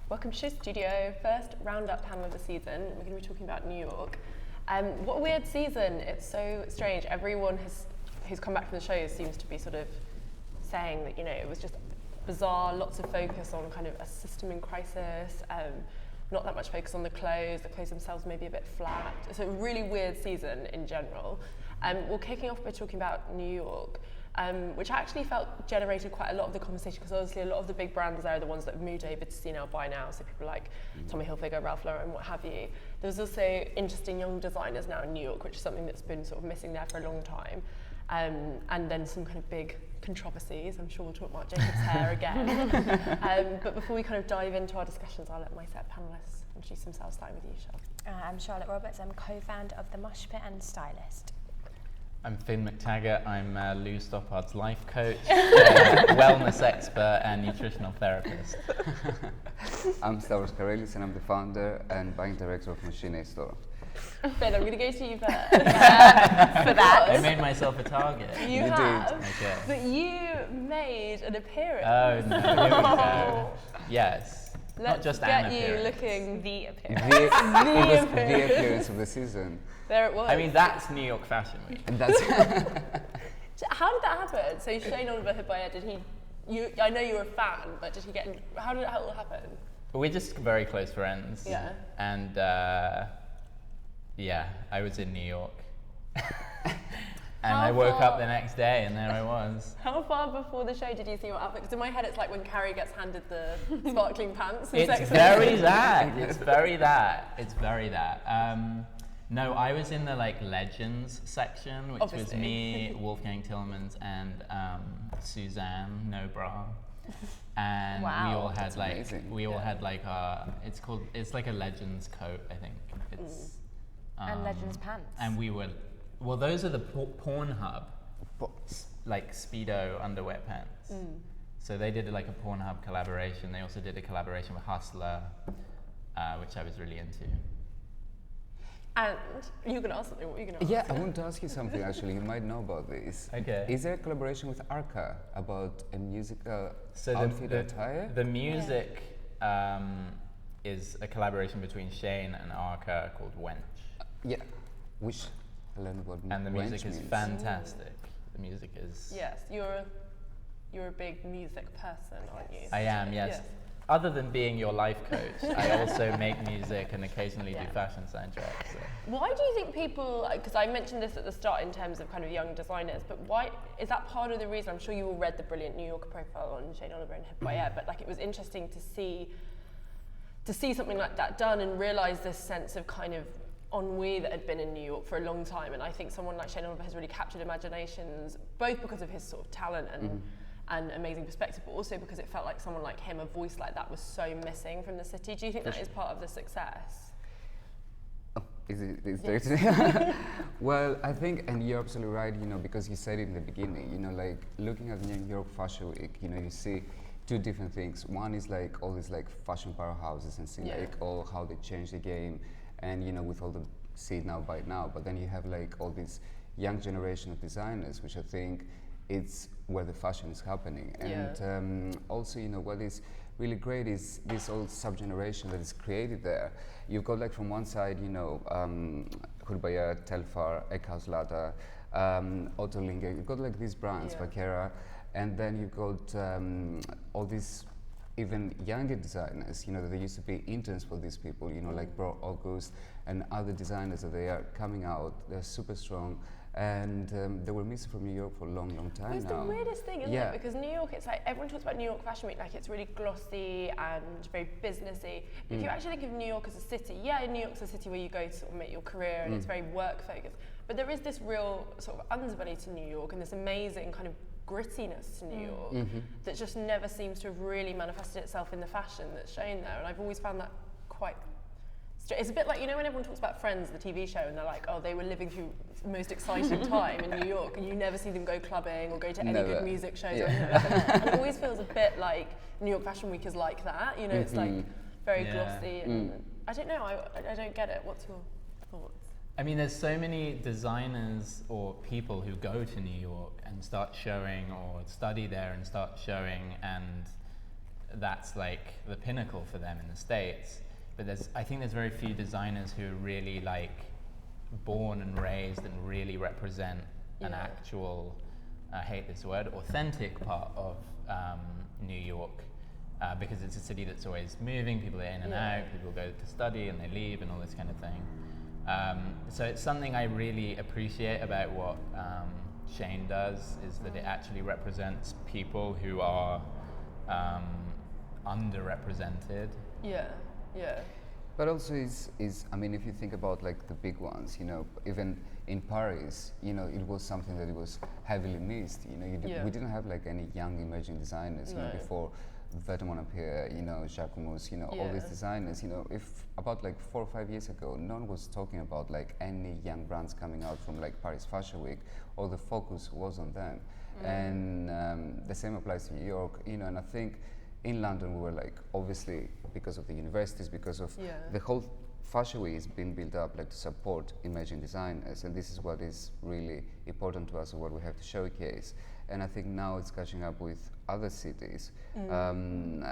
Welcome to Show Studio, first roundup panel of the season. We're going to be talking about New York. What a weird season. It's so strange. Everyone who's come back from the show seems to be sort of saying that, it was just bizarre, lots of focus on kind of a system in crisis, not that much focus on the clothes themselves maybe a bit flat. It's a really weird season in general. We're kicking off by talking about New York. Which I actually felt generated quite a lot of the conversation because obviously a lot of the big brands there are the ones that have moved over to see now, buy now, so people like Tommy Hilfiger, Ralph Lauren, what have you. There's also interesting young designers now in New York, which is something that's been sort of missing there for a long time. And then some kind of big controversies. I'm sure we'll talk Marc Jacobs' hair again. But before we kind of dive into our discussions, I'll let my set panellists introduce themselves, starting with you, Charlotte. I'm Charlotte Roberts. I'm co-founder of The Mosh Pit and stylist. I'm Finn Mactaggart. I'm Lou Stoppard's life coach, wellness expert, and nutritional therapist. I'm Stavros Karelis, and I'm the founder and buying director of Machine A Store. Finn, I'm going to go to you first. For that. I made myself a target. You have, Okay. but you made an appearance. Oh no! Here we go. Yes. Let's Not just get an you appearance. looking The It appearance. was the appearance of the season. there it was. I mean, that's New York Fashion Week. And that's How did that happen? So Shane Oliver Hibaya, I know you were a fan, but did he get how did it all happen? We're just very close friends. Yeah. And I was in New York. And How I woke far- up the next day and there I was. How far before the show did you see your outfit? Because in my head it's like when Carrie gets handed the sparkling pants. in It's Sex very and that. It's very that. It's very that. No, I was in the legends section, which Obviously. was me, Wolfgang Tillmans, and Suzanne No Bra, and Wow, we all had that's amazing. it's like a Legends coat, I think. It's And Legends pants. and we were, well, those are the Pornhub, Speedo underwear pants. So they did a Pornhub collaboration. They also did a collaboration with Hustler, which I was really into. And you were going to ask something. What were you going to ask? yeah. I want to ask you something. Actually, you might know about this. Okay. Is there a collaboration with Arca about a musical So outfit attire? the music is a collaboration between Shane and Arca called Wench. Yeah. Which I learned what And the music wench is means. fantastic. The music is... Yes, you're a big music person, aren't you? I am, yes. Other than being your life coach, I also make music and occasionally do fashion soundtracks. So. Why do you think people, because I mentioned this at the start in terms of kind of young designers, but why, is that part of the reason? I'm sure you all read the brilliant New Yorker profile on Shane Oliver and Hibaya, but it was interesting to see something like that done and realise this sense of kind of ennui that had been in New York for a long time. And I think someone like Shane Oliver has really captured imaginations, both because of his sort of talent and amazing perspective, but also because it felt like someone like him, a voice like that, was so missing from the city. Do you think that is part of the success? Is there? Well, I think, and you're absolutely right, because you said it in the beginning, looking at New York Fashion Week, you see two different things. One is all these fashion powerhouses and see all how they changed the game and, with all the see it now by now, but then you have all this young generation of designers, which I think it's where the fashion is happening. And also, what is really great is this old sub-generation that is created there. You've got from one side, Hibaya, Telfar, Eckhaus Lada, Ottolinger. You've got these brands, Vaquera, and then you've got all these even younger designers, that they used to be interns for these people, like Bro August and other designers that they are coming out. They're super strong. And they were missing from New York for a long, long time It's now. the weirdest thing, isn't it? Because New York, it's everyone talks about New York Fashion Week like it's really glossy and very businessy. But if you actually think of New York as a city, New York's a city where you go to sort of make your career and it's very work focused. But there is this real sort of underbelly to New York and this amazing kind of grittiness to New York that just never seems to have really manifested itself in the fashion that's shown there. And I've always found that quite... It's a bit like, when everyone talks about Friends, the TV show, and they're like, oh, they were living through the most exciting time in New York, and you never see them go clubbing or go to any good music shows. Or anything like that. And it always feels a bit like New York Fashion Week is like that. It's very glossy. And I don't know, I don't get it. What's your thoughts? I mean, there's so many designers or people who go to New York and start showing or study there and start showing and that's like the pinnacle for them in the States. But I think there's very few designers who are really like born and raised and really represent an actual, I hate this word, authentic part of New York, because it's a city that's always moving, people are in and out, people go to study and they leave and all this kind of thing. So it's something I really appreciate about what Shane does, is that it actually represents people who are underrepresented. Yeah. But also I mean, if you think about like the big ones, you know, even in Paris, you know, it was something that it was heavily missed. You know, we didn't have like any young emerging designers, you know, before Vetements Pierre, you know, Jacobs, you know, all these designers, you know, if about like 4 or 5 years ago, no one was talking about like any young brands coming out from like Paris Fashion Week, all the focus was on them. And the same applies to New York, you know, and I think in London we were like, obviously because of the universities, because of the whole Fashion Week is being built up like to support emerging designers, and this is what is really important to us and what we have to showcase. And I think now it's catching up with other cities, and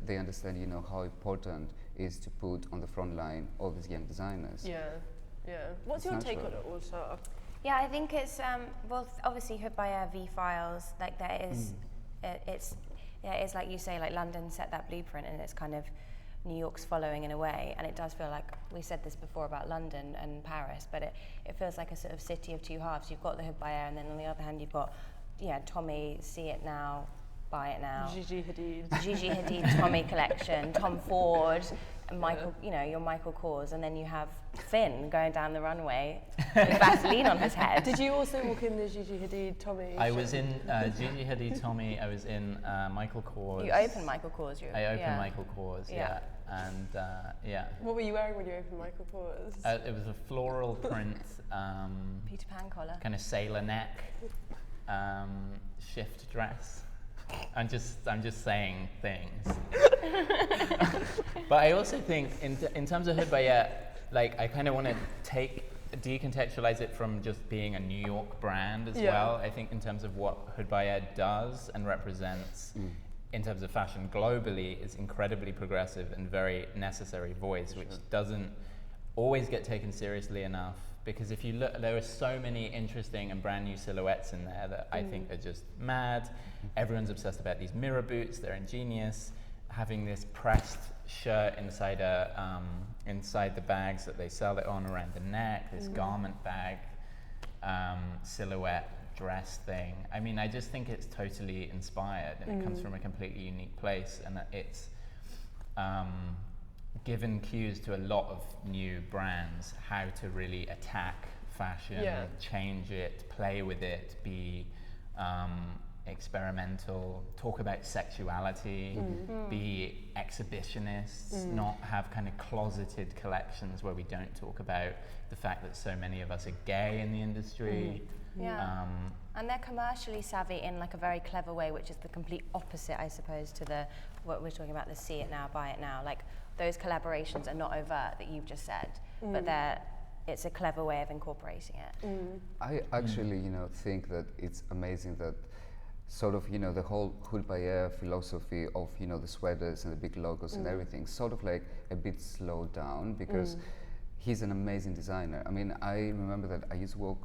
they understand, you know, how important it is to put on the front line all these young designers. What's your take on it also? Yeah, I think it's well, obviously Hood by Air, V-Files, like there is, it's like you say, like London set that blueprint, and it's kind of New York's following in a way, and it does feel like, we said this before about London and Paris, but it feels like a sort of city of two halves. You've got the Hood by Air, and then on the other hand you've got Tommy, see it now, buy it now. Gigi Hadid Tommy collection, Tom Ford, and Michael, you know, your Michael Kors, and then you have Finn going down the runway with Vaseline on his head. Did you also walk in the Gigi Hadid Tommy? I was in Gigi Hadid Tommy. I was in Michael Kors. You opened Michael Kors. I opened Michael Kors. And What were you wearing when you opened Michael Kors? It was a floral print, Peter Pan collar, kind of sailor neck, shift dress. I'm just saying things. But I also think in terms of Hood by Air, like I kind of want to decontextualize it from just being a New York brand as well. I think in terms of what Hood by Air does and represents in terms of fashion globally, is incredibly progressive and very necessary voice, which doesn't always get taken seriously enough. Because if you look, there are so many interesting and brand new silhouettes in there that I think are just mad. Everyone's obsessed about these mirror boots, they're ingenious. Having this pressed shirt inside the bags that they sell it on around the neck, this garment bag, silhouette dress thing. I mean, I just think it's totally inspired, and it comes from a completely unique place, and it's given cues to a lot of new brands how to really attack fashion, change it, play with it, be experimental, talk about sexuality, be exhibitionists, not have kind of closeted collections where we don't talk about the fact that so many of us are gay in the industry. And they're commercially savvy in like a very clever way, which is the complete opposite, I suppose, to what we're talking about, the see it now, buy it now. Like those collaborations are not overt that you've just said, but it's a clever way of incorporating it. I actually, you know, think that it's amazing that sort of, you know, the whole Hood by Air philosophy of, you know, the sweaters and the big logos and everything sort of like a bit slowed down, because he's an amazing designer. I mean, I remember that I used to walk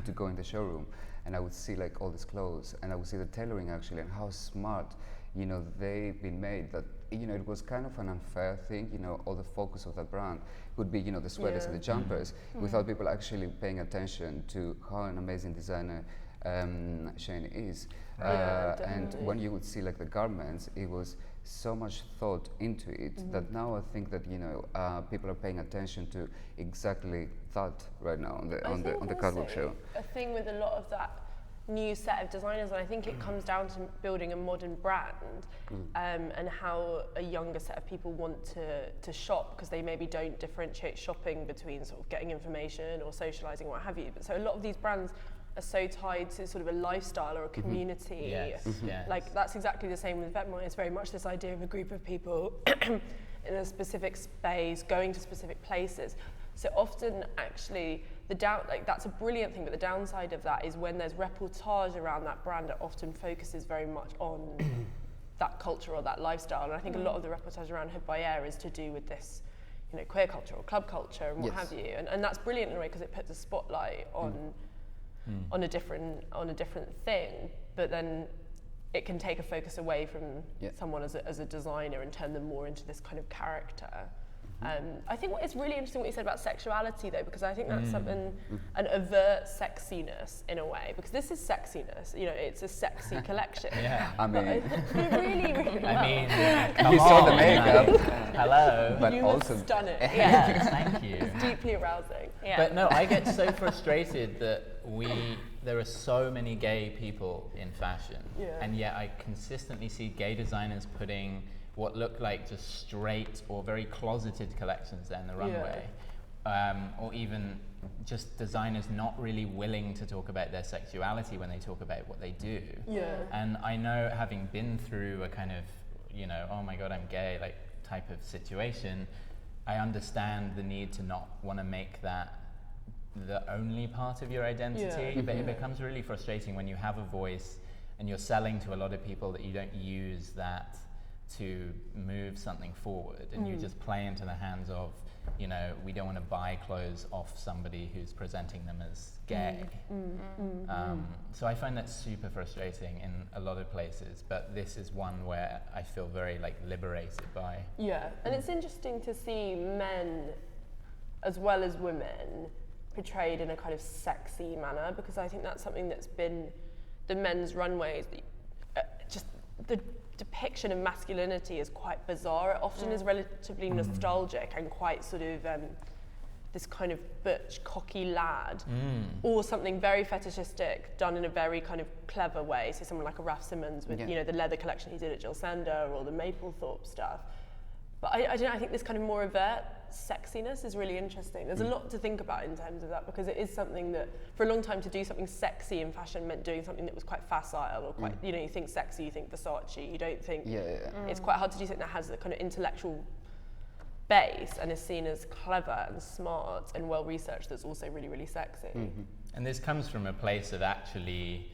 to go in the showroom, and I would see like all these clothes, and I would see the tailoring actually, and how smart, you know, they've been made. That, you know, it was kind of an unfair thing, you know, all the focus of the brand would be, you know, the sweaters and the jumpers, without people actually paying attention to how an amazing designer Shane is. And when you would see like the garments, it was so much thought into it that now I think that, you know, people are paying attention to exactly that right now on the catwalk show. A thing with a lot of that new set of designers, and I think it comes down to building a modern brand, and how a younger set of people want to shop, because they maybe don't differentiate shopping between sort of getting information or socializing, what have you. But so a lot of these brands are so tied to sort of a lifestyle or a community. Yes. Like that's exactly the same with Vetements. It's very much this idea of a group of people in a specific space, going to specific places. So often actually that's a brilliant thing, but the downside of that is when there's reportage around that brand, it often focuses very much on that culture or that lifestyle. And I think a lot of the reportage around Hood by Air is to do with this, you know, queer culture or club culture and what have you. And that's brilliant in a way because it puts a spotlight on a different thing, but then it can take a focus away from someone as a designer and turn them more into this kind of character. I think it's really interesting what you said about sexuality though, because I think that's something, an overt sexiness in a way, because this is sexiness, you know, it's a sexy collection. I mean, really, really well. I mean, come you saw on, the makeup. like, hello. But you also, were stunning. Yes, thank you. It's deeply arousing. But no, I get so frustrated that there are so many gay people in fashion, and yet I consistently see gay designers putting what look like just straight or very closeted collections down the runway, or even just designers not really willing to talk about their sexuality when they talk about what they do. And I know, having been through a kind of, you know, oh my god, I'm gay, like type of situation, I understand the need to not want to make that the only part of your identity, but it becomes really frustrating when you have a voice and you're selling to a lot of people that you don't use that to move something forward, and you just play into the hands of, you know, we don't want to buy clothes off somebody who's presenting them as gay. So I find that super frustrating in a lot of places, but this is one where I feel very like liberated by. And it's interesting to see men as well as women portrayed in a kind of sexy manner, because I think that's something that's been the men's runways, just the depiction of masculinity is quite bizarre. It often is relatively nostalgic and quite sort of this kind of butch, cocky lad, or something very fetishistic done in a very kind of clever way. So someone like a Raf Simons with you know, the leather collection he did at Jill Sander, or the Maplethorpe stuff. But I don't know, I think this kind of more overt sexiness is really interesting. There's a lot to think about in terms of that, because it is something that, for a long time, to do something sexy in fashion meant doing something that was quite facile, or quite, you know, you think sexy, you think Versace, you don't think, it's quite hard to do something that has a kind of intellectual base and is seen as clever and smart and well researched, that's also really, really sexy. And this comes from a place of actually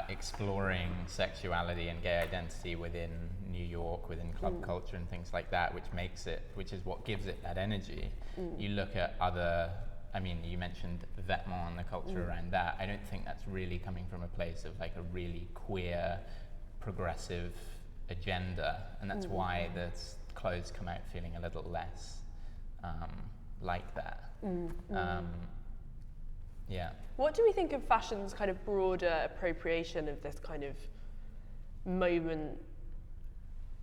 exploring sexuality and gay identity within New York, within club culture and things like that, which is what gives it that energy. You look at other, I mean, you mentioned vêtements and the culture around that. I don't think that's really coming from a place of like a really queer, progressive agenda, and that's why the clothes come out feeling a little less like that. What do we think of fashion's kind of broader appropriation of this kind of moment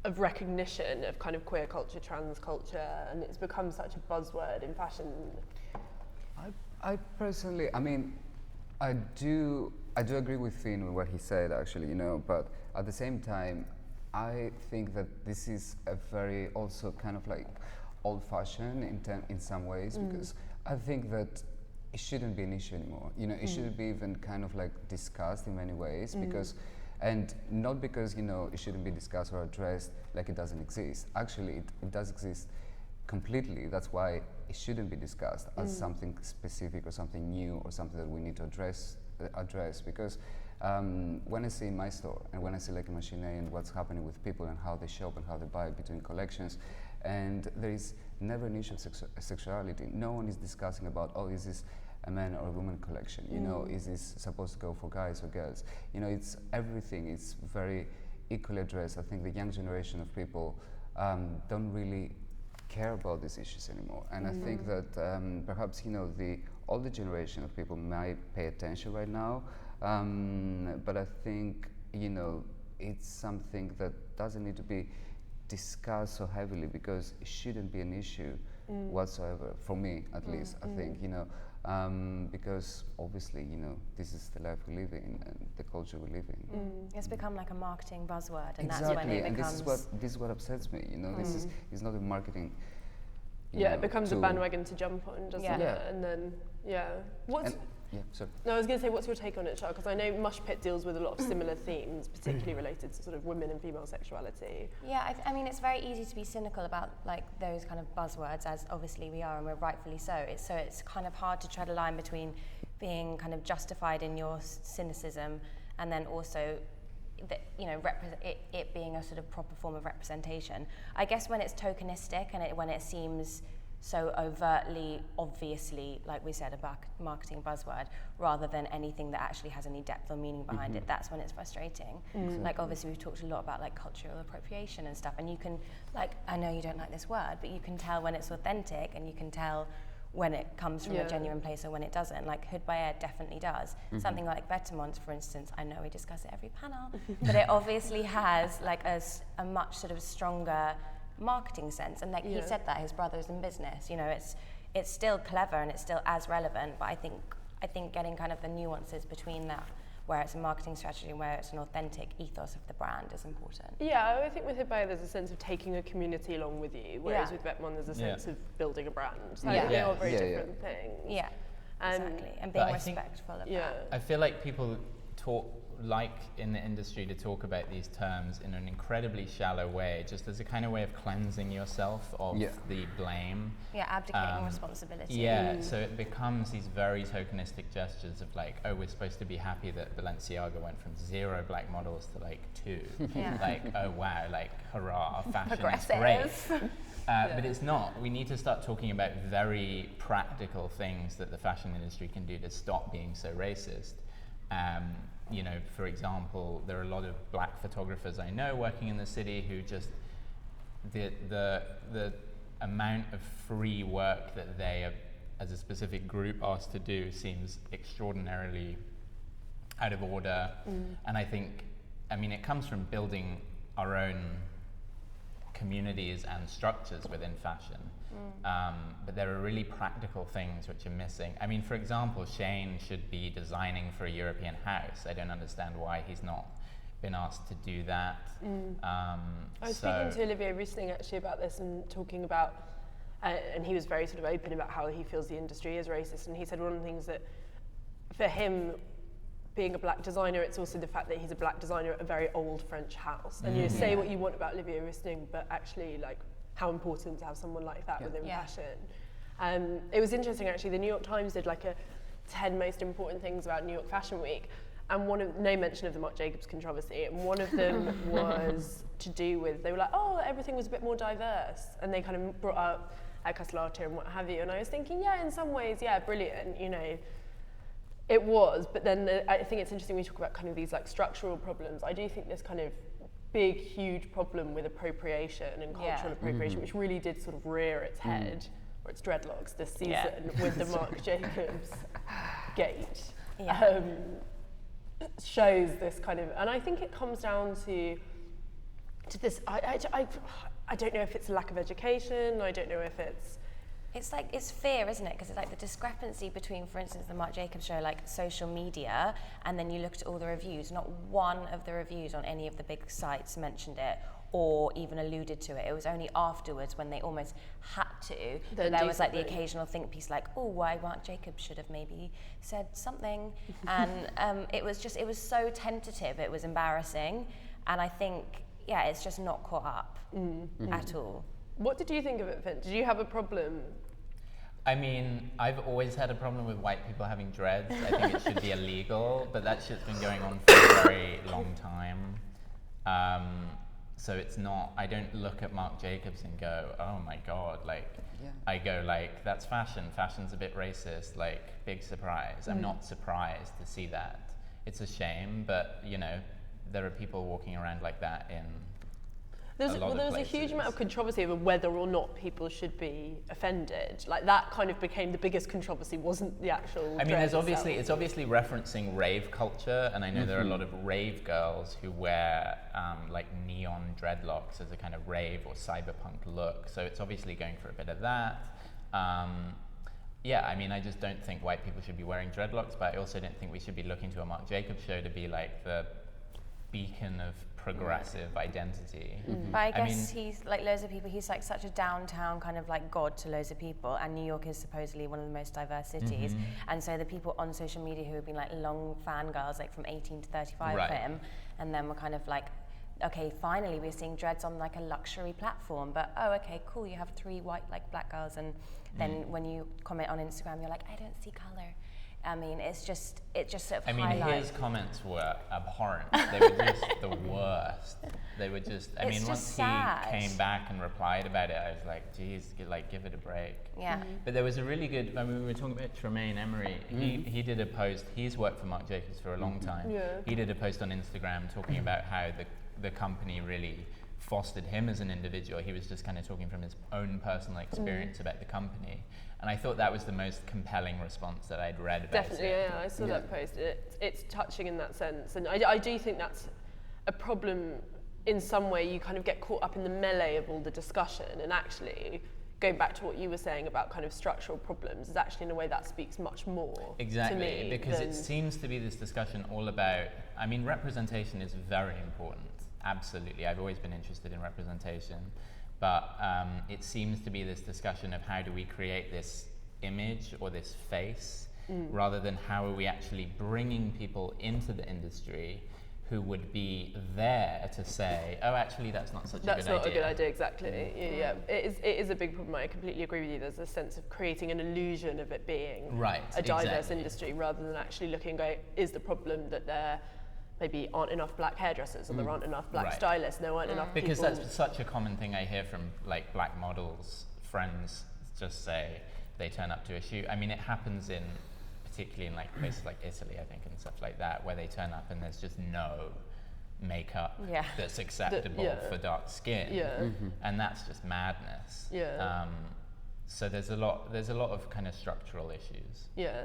of recognition of kind of queer culture, trans culture, and it's become such a buzzword in fashion? I personally, I mean, I do agree with Finn with what he said, actually, you know, but at the same time, I think that this is a very also kind of like old-fashioned in some ways, because I think that it shouldn't be an issue anymore. You know, it shouldn't be even kind of like discussed in many ways, because, and not because, you know, it shouldn't be discussed or addressed like it doesn't exist. Actually, it does exist completely. That's why it shouldn't be discussed as something specific or something new or something that we need to address, because when I see in my store and when I see like in Machinery and what's happening with people and how they shop and how they buy between collections, and there is never an issue of sexuality. No one is discussing about, oh, is this a man or a woman collection? You know, is this supposed to go for guys or girls? You know, it's everything. It's very equally addressed. I think the young generation of people don't really care about these issues anymore. And I think that perhaps, you know, the older generation of people might pay attention right now, but I think, you know, it's something that doesn't need to be discussed so heavily, because it shouldn't be an issue whatsoever, for me at least. I think, you know, because obviously, you know, this is the life we live in and the culture we live in. It's become like a marketing buzzword, and exactly. that's when it becomes. And this is what upsets me. You know, this is not a marketing. It becomes a bandwagon to jump on, doesn't it? And then, No, I was going to say, what's your take on it, Char? Because I know Mush Pit deals with a lot of similar themes, particularly related to sort of women and female sexuality. Yeah, I mean, it's very easy to be cynical about like those kind of buzzwords, as obviously we are, and we're rightfully so. It's kind of hard to tread a line between being kind of justified in your cynicism and then also it being a sort of proper form of representation. I guess when it's tokenistic and when it seems so overtly, obviously, like we said, a marketing buzzword, rather than anything that actually has any depth or meaning behind it, that's when it's frustrating. Like obviously we've talked a lot about like cultural appropriation and stuff, and you can, like, I know you don't like this word, but you can tell when it's authentic and you can tell when it comes from a genuine place or when it doesn't. Like Hood by Air definitely does. Something like Vetements, for instance, I know we discuss it every panel, but it obviously has like a much sort of stronger marketing sense, and like he said that his brother's in business, you know, it's still clever and it's still as relevant, but I think getting kind of the nuances between that, where it's a marketing strategy and where it's an authentic ethos of the brand, is important. Yeah, I think with Hood by Air there's a sense of taking a community along with you, whereas with Vetements there's a sense of building a brand. So I think they are very different things. Yeah, exactly, and being respectful of that. I feel like people like in the industry to talk about these terms in an incredibly shallow way, just as a kind of way of cleansing yourself of the blame. Yeah, abdicating responsibility. Yeah, so it becomes these very tokenistic gestures of like, oh, we're supposed to be happy that Balenciaga went from 0 black models to like 2. Like, oh wow, like hurrah, fashion is great. But it's not. We need to start talking about very practical things that the fashion industry can do to stop being so racist. You know, for example, there are a lot of black photographers I know working in the city who just the amount of free work that they are, as a specific group, asked to do seems extraordinarily out of order. And I think, I mean, it comes from building our own communities and structures within fashion. But there are really practical things which are missing. I mean, for example, Shane should be designing for a European house. I don't understand why he's not been asked to do that. I was speaking to Olivier recently actually about this and talking about, and he was very sort of open about how he feels the industry is racist, and he said one of the things that for him, being a black designer, it's also the fact that he's a black designer at a very old French house. And you say what you want about Olivier Risting, but actually, like, how important to have someone like that within fashion. It was interesting actually, the New York Times did like a 10 most important things about New York Fashion Week, and no mention of the Marc Jacobs controversy, and one of them was to do with, they were like, oh, everything was a bit more diverse, and they kind of brought up Castellata and what have you, and I was thinking, yeah, in some ways, yeah, brilliant, you know, it was, but then I think it's interesting when we talk about kind of these like structural problems. I do think this kind of big, huge problem with appropriation and cultural appropriation, which really did sort of rear its head, or its dreadlocks this season with the Marc Jacobs gate, shows this kind of, and I think it comes down to this, I don't know if it's a lack of education, I don't know if it's like, it's fear, isn't it? Because it's like the discrepancy between, for instance, the Marc Jacobs show, like social media, and then you look at all the reviews. Not one of the reviews on any of the big sites mentioned it or even alluded to it. It was only afterwards when they almost had to, that there was like the occasional think piece like, oh, why Marc Jacobs should have maybe said something. And it was so tentative, it was embarrassing. And I think, it's just not caught up at all. What did you think of it, Finn? Did you have a problem? I mean, I've always had a problem with white people having dreads. I think it should be illegal, but that shit's been going on for a very long time. So it's not, I don't look at Marc Jacobs and go, oh my God, like, I go like, that's fashion. Fashion's a bit racist, like, big surprise. I'm not surprised to see that. It's a shame, but, you know, there are people walking around like that in there was a huge amount of controversy over whether or not people should be offended. Like that kind of became the biggest controversy, wasn't the actual. I mean, it's obviously referencing rave culture, and I know there are a lot of rave girls who wear like neon dreadlocks as a kind of rave or cyberpunk look. So it's obviously going for a bit of that. I mean, I just don't think white people should be wearing dreadlocks, but I also don't think we should be looking to a Marc Jacobs show to be like the beacon of progressive identity. But I guess he's like loads of people, he's like such a downtown kind of like god to loads of people, and New York is supposedly one of the most diverse cities, and so the people on social media who have been like long fangirls like from 18 to 35 for him, and then we're kind of like, okay, finally we're seeing dreads on like a luxury platform, but oh okay, cool, you have 3 white like black girls, and then when you comment on Instagram you're like, I don't see color. I mean, it just sort of I mean, highlights. his comments were abhorrent. They were just the worst. They were just, I It's mean, once just he sad. came back and replied about it, I was like, geez, like, give it a break. Yeah. But there was a really good, I mean, we were talking about Tremaine Emery. He did a post, he's worked for Marc Jacobs for a long time. Yeah. He did a post on Instagram talking about how the company really fostered him as an individual. He was just kind of talking from his own personal experience about the company. And I thought that was the most compelling response that I'd read about Definitely, it. yeah, I saw that post. It's touching in that sense. And I do think that's a problem in some way. You kind of get caught up in the melee of all the discussion, and actually going back to what you were saying about kind of structural problems is actually in a way that speaks much more Exactly, to me because than it seems to be this discussion all about, I mean, representation is very important, absolutely. I've always been interested in representation, but it seems to be this discussion of how do we create this image or this face, rather than how are we actually bringing people into the industry who would be there to say, oh, actually, that's not such a good idea. That's not a good idea, exactly. Yeah, it is a big problem. I completely agree with you. There's a sense of creating an illusion of it being a diverse industry, rather than actually looking and going, is the problem that there maybe aren't enough black hairdressers, or there aren't enough black stylists, there aren't enough because people. That's such a common thing I hear from like black models, friends just say they turn up to a shoot. I mean, it happens particularly in like places like Italy, I think, and stuff like that, where they turn up and there's just no makeup that's acceptable for dark skin, and that's just madness. So there's a lot of kind of structural issues. Yeah,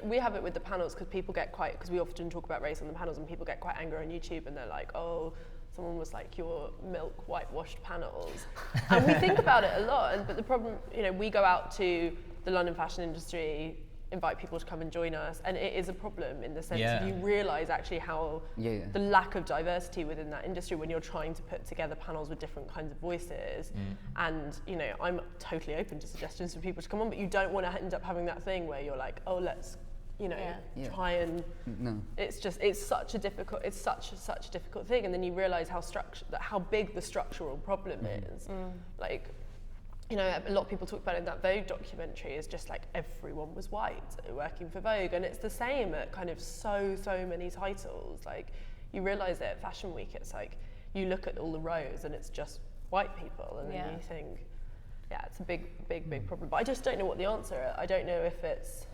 we have it with the panels, because people get quite, because we often talk about race on the panels, and people get quite angry on YouTube, and they're like, oh, someone was like, your milk whitewashed panels. And we think about it a lot, but the problem, we go out to the London fashion industry, invite people to come and join us, and it is a problem in the sense of you realise actually how the lack of diversity within that industry when you're trying to put together panels with different kinds of voices. And I'm totally open to suggestions for people to come on, but you don't want to end up having that thing where you're like, oh, let's try and it's such a difficult thing, and then you realise how big the structural problem is. Like, a lot of people talk about it in that Vogue documentary is just like everyone was white working for Vogue, and it's the same at kind of so many titles. Like, you realise that at Fashion Week, it's like you look at all the rows and it's just white people, and then you think, it's a big problem. But I just don't know what the answer is. I don't know if it's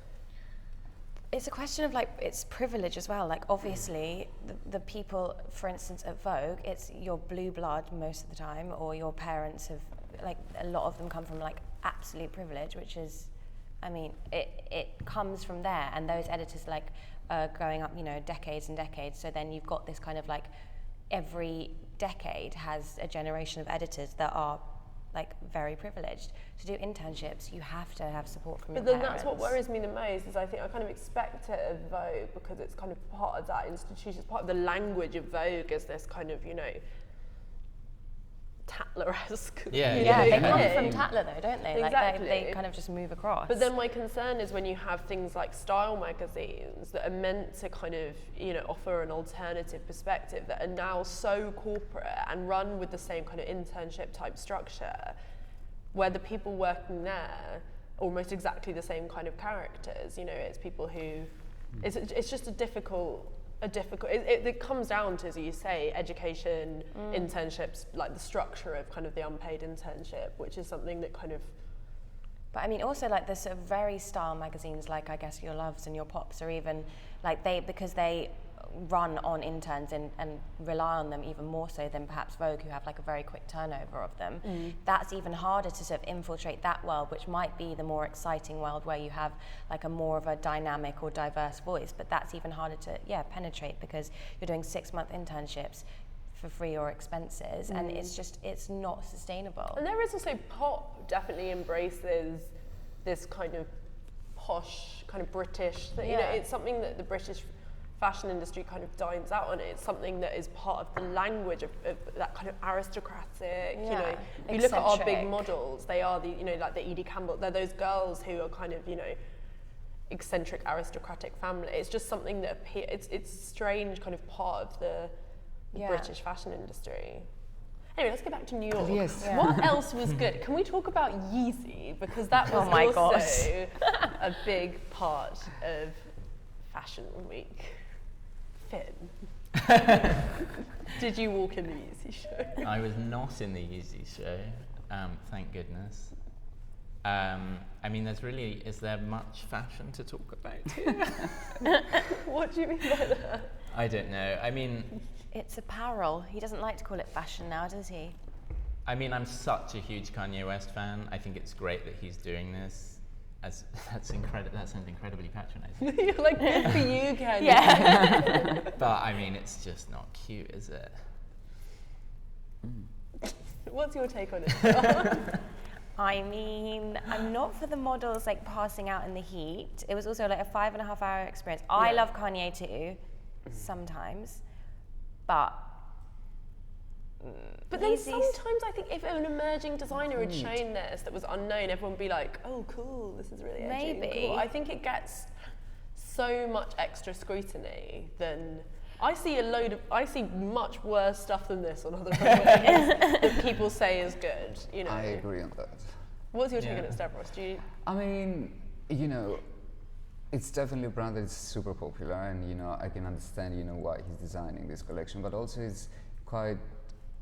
a question of, like, it's privilege as well. Like, obviously, the people, for instance, at Vogue, it's your blue blood most of the time, or your parents have, like, a lot of them come from, like, absolute privilege, which is, I mean, it comes from there. And those editors, like, going up, decades and decades. So then you've got this kind of, like, every decade has a generation of editors that are, like, very privileged. To do internships, you have to have support from your parents. But then that's what worries me the most, is I think I kind of expect it of Vogue, because it's kind of part of that institution, it's part of the language of Vogue, is this kind of, Tatler-esque. They come from Tatler though, don't they? Exactly. Like they kind of just move across. But then my concern is when you have things like style magazines that are meant to kind of, offer an alternative perspective, that are now so corporate and run with the same kind of internship type structure, where the people working there are almost exactly the same kind of characters. It's people who, it's just a difficult, it comes down to, as you say, education, internships, like the structure of kind of the unpaid internship, which is something that kind of... But I mean, also, like, the sort of very style magazines, like, I guess, Your Loves and Your Pops, are even, like, because they run on interns and rely on them even more so than perhaps Vogue, who have, like, a very quick turnover of them. That's even harder to sort of infiltrate that world, which might be the more exciting world where you have, like, a more of a dynamic or diverse voice, but that's even harder to penetrate, because you're doing 6-month internships for free or expenses, and it's not sustainable. And there is also pop definitely embraces this kind of posh, kind of British thing. It's something that the British fashion industry kind of dines out on. It's something that is part of the language of that kind of aristocratic, if you look at our big models, they are the, like the Edie Campbell, they're those girls who are kind of, eccentric aristocratic family. It's just something that it's strange kind of part of the British fashion industry. Anyway, let's get back to New York. Yes. What else was good? Can we talk about Yeezy? Because that was a big part of Fashion Week. Finn, did you walk in the Yeezy show? I was not in the Yeezy show, thank goodness. I mean, is there much fashion to talk about here? What do you mean by that? I don't know. I mean, It's apparel. He doesn't like to call it fashion now, does he? I mean, I'm such a huge Kanye West fan. I think it's great that he's doing this. That's incredible. That sounds incredibly patronising. You're like, good for you, Ken. Yeah. But I mean, it's just not cute, is it? What's your take on it? I mean, I'm not for the models like passing out in the heat. It was also like a 5.5 hour experience. I love Kanye too, sometimes, but then Yeezys- sometimes I think if an emerging designer had shown this that was unknown, everyone would be like, oh, cool, this is really edgy and Maybe. cool. I think it gets so much extra scrutiny than... I see much worse stuff than this on other runways that people say is good, you know. I agree on that. What's your take Yeah. on it, Stavros? Do you... I mean, you know, it's definitely a brand that is super popular, and you know, I can understand, you know, why he's designing this collection, but also it's quite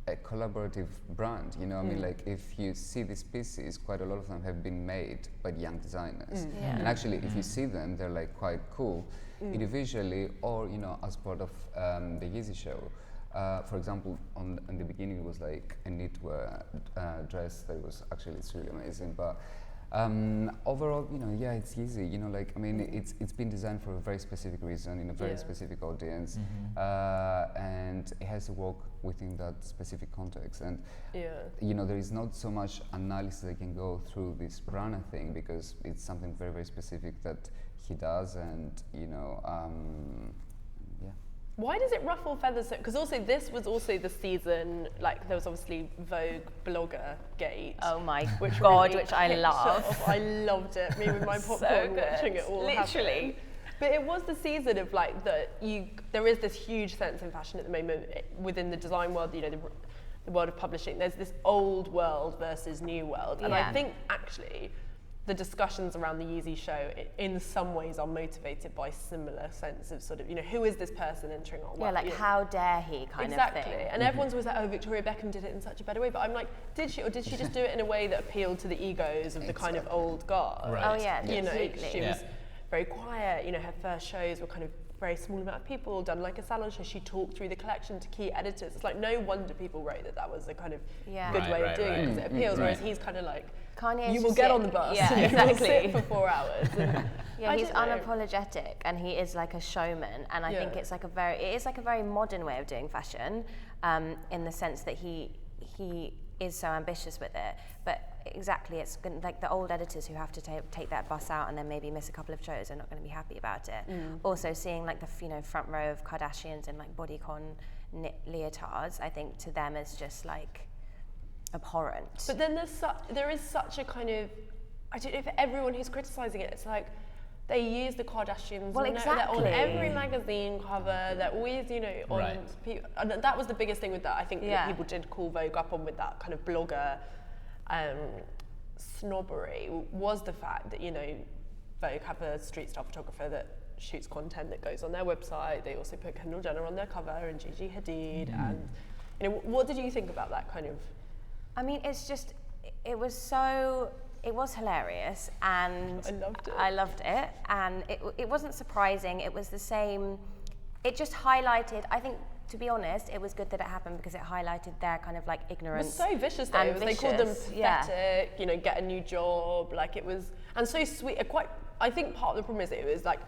a collaborative brand, you know. I mean, like, if you see these pieces, quite a lot of them have been made by young designers, Yeah. and actually, if you see them, they're like quite cool individually, or you know, as part of the Yeezy show. For example, in the beginning, it was like a knitwear dress that was actually, it's really amazing. But overall, you know, yeah, it's Yeezy. You know, like, I mean, it's been designed for a very specific reason, in a very specific audience, and it has to work within that specific context. And you know, there is not so much analysis that can go through this brand, I think, because it's something very, very specific that he does, and you know, yeah. Why does it ruffle feathers? Because also this was also the season, like there was obviously Vogue blogger gate. oh my Which god, really which I kicked love. off. I loved it. Me with my So popcorn good. watching it all Literally. happen. But it was the season of like there is this huge sense in fashion at the moment within the design world, you know, the world of publishing. There's this old world versus new world. And Yeah. I think actually the discussions around the Yeezy show in some ways are motivated by similar sense of sort of, you know, who is this person entering our world? Yeah, like You know, how dare he kind exactly. of thing. And everyone's always like, oh, Victoria Beckham did it in such a better way. But I'm like, did she just do it in a way that appealed to the egos of the kind of old guard? Right. Oh yeah, You know, completely. she was very quiet. You know, her first shows were kind of very small amount of people, done like a salon show. She talked through the collection to key editors. It's like no wonder people wrote that was a kind of Yeah. good Right, way right, of doing right. it because it appeals. Whereas Right. he's kind of like, Kanye's you will just get sit- on the bus. Yeah, and you will exactly. sit for 4 hours. And Yeah, I he's don't know. unapologetic, and he is like a showman. And I think Yeah. it is like a very modern way of doing fashion, in the sense that he is so ambitious with it. But exactly, it's like the old editors who have to take that bus out and then maybe miss a couple of shows are not going to be happy about it. Also, seeing like the front row of Kardashians in like bodycon knit leotards, I think to them is just like abhorrent. But then there is such a kind of, I don't know, for everyone who's criticising it, it's like they use the Kardashians. Well, they're exactly. on every magazine cover. They're always, you know, on. Right. And that was the biggest thing with that. I think Yeah. that people did call Vogue up on with that kind of blogger snobbery was the fact that, you know, Vogue have a street style photographer that shoots content that goes on their website. They also put Kendall Jenner on their cover and Gigi Hadid. And, you know, what did you think about that kind of? I mean, it's just, it was hilarious, and I loved it. I loved it, and it wasn't surprising. It was the same. It just highlighted. I think, to be honest, it was good that it happened because it highlighted their kind of like It ignorance. was so vicious though. and It was, they called them vicious, pathetic, you know, get a new job. Like it was, and so sweet. I think part of the problem is it was like,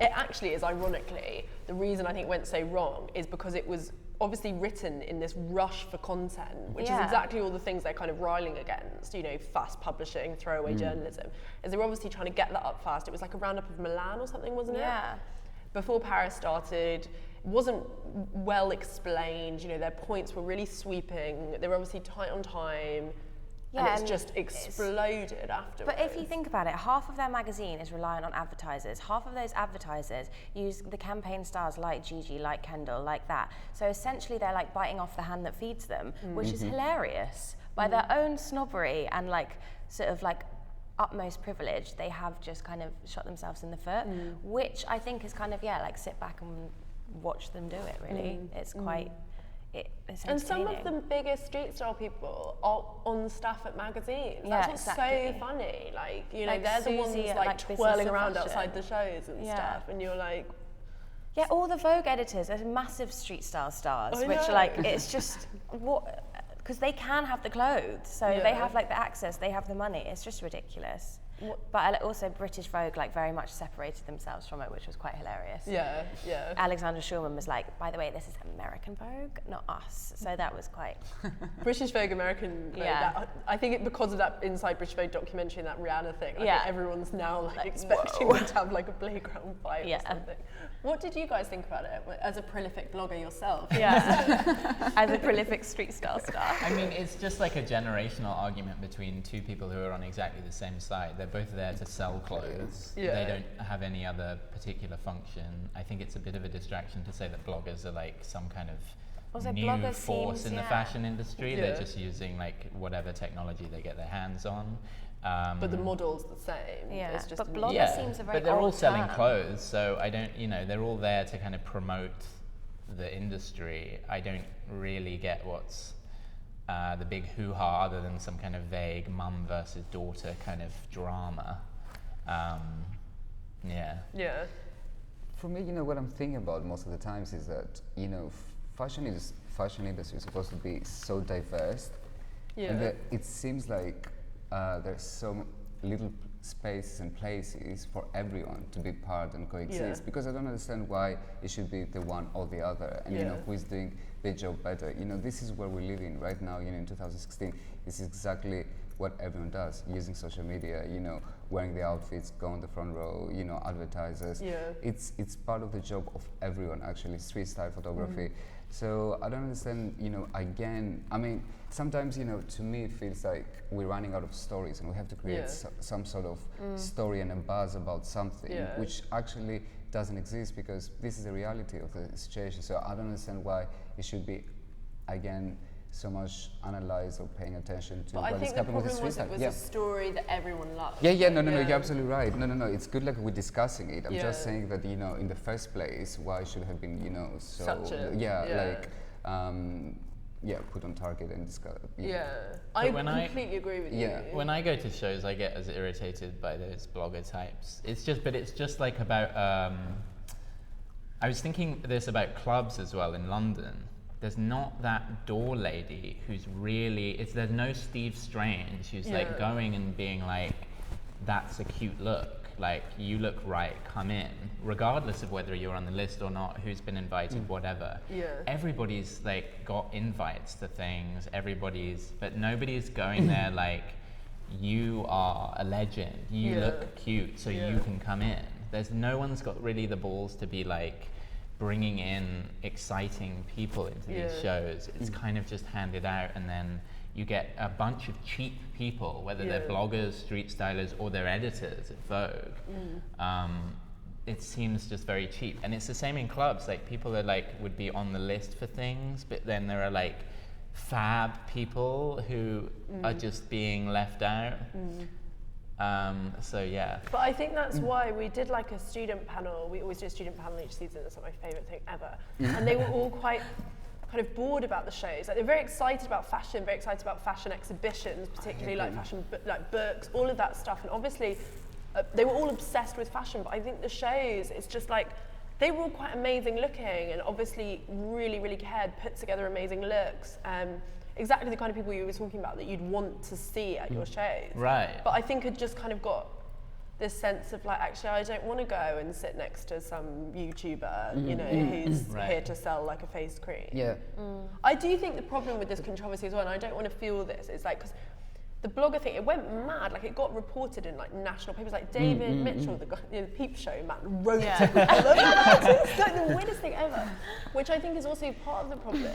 it actually is ironically, the reason I think it went so wrong is because it was obviously written in this rush for content, which is Yeah. exactly all the things they're kind of riling against, you know, fast publishing, throwaway journalism. Is they were obviously trying to get that up fast. It was like a roundup of Milan or something, wasn't it? Yeah. Before Paris started, it wasn't well explained, you know, their points were really sweeping, they were obviously tight on time, Yeah, and it's and just exploded afterwards. But if you think about it, half of their magazine is reliant on advertisers. Half of those advertisers use the campaign stars like Gigi, like Kendall, like that. So essentially they're like biting off the hand that feeds them, which is hilarious by their own snobbery and like sort of like utmost privilege, they have just kind of shot themselves in the foot, which I think is kind of, like sit back and watch them do it, really. It's quite, it's And some of entertaining. the biggest street style people are on staff at magazines. Yeah, That's what's exactly. so funny. Like, you know, Like they're the ones Susie at, like like, Business twirling of around Fashion. outside the shows and Yeah. stuff, and you're like, Yeah, all the Vogue editors are massive street style stars, I which know. like, it's just, what, because they can have the clothes, so they Yeah. have like the access, they have the money, it's just ridiculous. What- But also British Vogue like very much separated themselves from it, which was quite hilarious. yeah, yeah. Alexandra Schulman was like, by the way, this is American Vogue, not us. So that was quite, British Vogue, American Vogue. Yeah. That, I think because of that Inside British Vogue documentary and that Rihanna thing, I Yeah. think everyone's now like Like, expecting whoa. them to have like a playground fight Yeah. or something. What did you guys think about it as a prolific blogger yourself? yeah, as a prolific street style star. I mean, it's just like a generational argument between two people who are on exactly the same side. They're both there to sell clothes. Yeah. They don't have any other particular function. I think it's a bit of a distraction to say that bloggers are like some kind of Also, new bloggers force seems- in the yeah. fashion industry. Yeah. They're just using like whatever technology they get their hands on. But the model's the same. Yeah, It's just but a blogger yeah, seems a very but they're all old selling term. clothes, so I don't, they're all there to kind of promote the industry. I don't really get what's the big hoo-ha other than some kind of vague mum versus daughter kind of drama. Yeah. Yeah. For me, what I'm thinking about most of the times is that, fashion industry is supposed to be so diverse, Yeah. and that it seems like there's so little spaces and places for everyone to be part and coexist. Yeah. Because I don't understand why it should be the one or the other, and Yeah. who is doing their job better. This is where we live in right now. In 2016, this is exactly what everyone does, using social media. Wearing the outfits, go on the front row. Advertisers. Yeah. It's part of the job of everyone, actually, street style photography. So I don't understand, again, I mean, sometimes, to me it feels like we're running out of stories and we have to create Yeah. some sort of story and a buzz about something, Yeah. which actually doesn't exist because this is the reality of the situation. So I don't understand why it should be, again, so much analyzed or paying attention to But what I is think the happening with the problem street was it style. was a story that everyone loved. Yeah, no, Yeah. you're absolutely right. No, it's good like we're discussing it. I'm Yeah. just saying that, in the first place, why should have been, so, Such a- yeah, yeah. like, put on target and discuss. Yeah. I when I- completely agree with Yeah. you. When I go to shows, I get as irritated by those blogger types. It's just like about. I was thinking this about clubs as well in London. There's not that door lady who's really. There's no Steve Strange who's like Yeah. going and being like, "That's a cute look. Like you look right. Come in." Regardless of whether you're on the list or not, who's been invited, whatever. Yeah. Everybody's like got invites to things. But nobody's going there like, "You are a legend. You Yeah. look cute, so Yeah. you can come in." There's no one's got really the balls to be like bringing in exciting people into these Yeah. shows. It's kind of just handed out, and then you get a bunch of cheap people, whether they're Yeah. bloggers, street stylers, or they're editors at Vogue. It seems just very cheap, and it's the same in clubs. Like people are like would be on the list for things, but then there are like fab people who are just being left out. So yeah. But I think that's why we did like a student panel. We always do a student panel each season. It's like my favourite thing ever. And they were all quite kind of bored about the shows. Like they're very excited about fashion, very excited about fashion exhibitions, particularly like fashion, like books, all of that stuff. And obviously, they were all obsessed with fashion. But I think the shows, it's just like they were all quite amazing looking, and obviously really, really cared, put together amazing looks. Exactly the kind of people you were talking about that you'd want to see at your shows. Right. But I think I'd just kind of got this sense of like, actually, I don't want to go and sit next to some YouTuber, who's Right. here to sell like a face cream. Yeah. I do think the problem with this controversy as well, and I don't want to feel this, is like, because the blogger thing, it went mad. Like it got reported in like national papers. Like David Mitchell, the guy, the Peep Show man, wrote it. It's like the weirdest thing ever. Which I think is also part of the problem.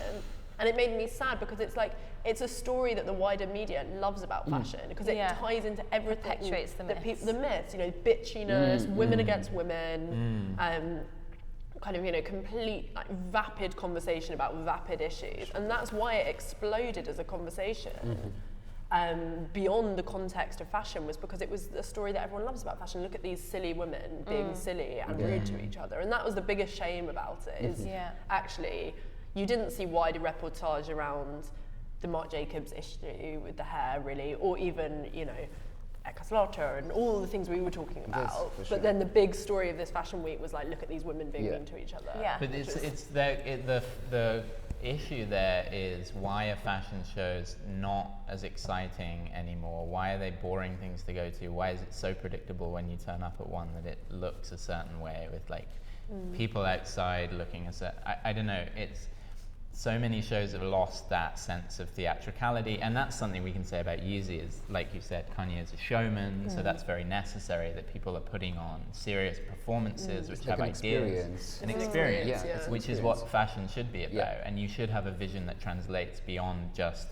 And it made me sad because it's like, it's a story that the wider media loves about fashion because it Yeah. ties into everything. Perpetuates the that myths. the myths, bitchiness, women against women, kind of, complete like vapid conversation about vapid issues. And that's why it exploded as a conversation. beyond the context of fashion was because it was a story that everyone loves about fashion. Look at these silly women being silly and rude to each other. And that was the biggest shame about it, is actually you didn't see wider reportage around the Marc Jacobs issue with the hair, really, or even, you know, Slaughter and all the things we were talking about. Yes, for sure. But then the big story of this fashion week was like, look at these women being mean to each other. Yeah. But the issue there is, why are fashion shows not as exciting anymore? Why are they boring things to go to? Why is it so predictable when you turn up at one that it looks a certain way with like people outside looking a certain, I don't know, it's so many shows have lost that sense of theatricality, and that's something we can say about Yeezy is, like you said, Kanye is a showman, so that's very necessary that people are putting on serious performances which have experience. an experience, Yeah, which is what fashion should be about, and you should have a vision that translates beyond just